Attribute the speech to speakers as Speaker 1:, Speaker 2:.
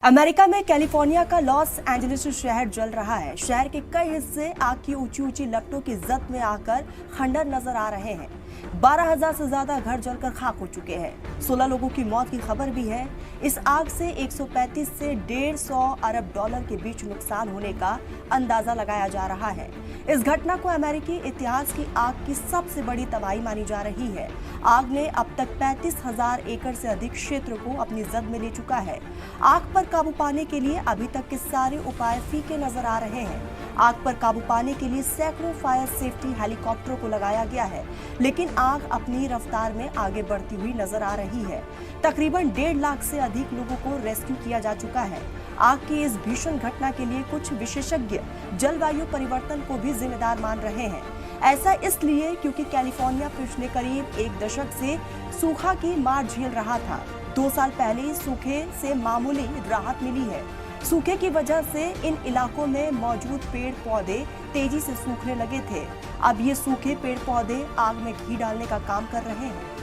Speaker 1: America में California का Los Angeles शहर जल रहा है। शहर के कई हिस्से आग की ऊंची ऊंची लपटों की जद में आकर खंडर नजर आ रहे हैं। 12,000 से ज्यादा घर जलकर खाक हो चुके हैं। 16 लोगों की मौत की खबर भी है। इस आग से 135 से 150 अरब डॉलर के बीच नुकसान होने का अंदाजा लगाया जा रहा है। इस घटना को अमेरिकी इतिहास की आग की सबसे बड़ी तबाही मानी जा रही है। आग ने अब तक 35,000 एकड़ से अधिक क्षेत्र को अपनी जद में ले चुका है। आग पर काबू पाने के लिए अभी तक के सारे उपाय फीके नजर आ रहे हैं। आग पर काबू पाने के लिए सैकड़ों फायर सेफ्टी हेलीकॉप्टरों को लगाया गया है, लेकिन आग अपनी रफ्तार में आगे बढ़ती हुई नजर आ रही है। तकरीबन 1.5 लाख से अधिक लोगों को रेस्क्यू किया जा चुका है। आग की इस भीषण घटना के लिए कुछ विशेषज्ञ जलवायु परिवर्तन को भी जिम्मेदार मान रहे हैं। ऐसा इसलिए क्योंकि कैलिफोर्निया पिछले करीब 1 दशक से सूखा की मार झेल रहा था। 2 साल पहले सूखे से मामूली राहत मिली है। सूखे की वजह से इन इलाकों में मौजूद पेड़ पौधे तेजी से सूखने लगे थे। अब ये सूखे पेड़ पौधे आग में घी डालने का काम कर रहे हैं।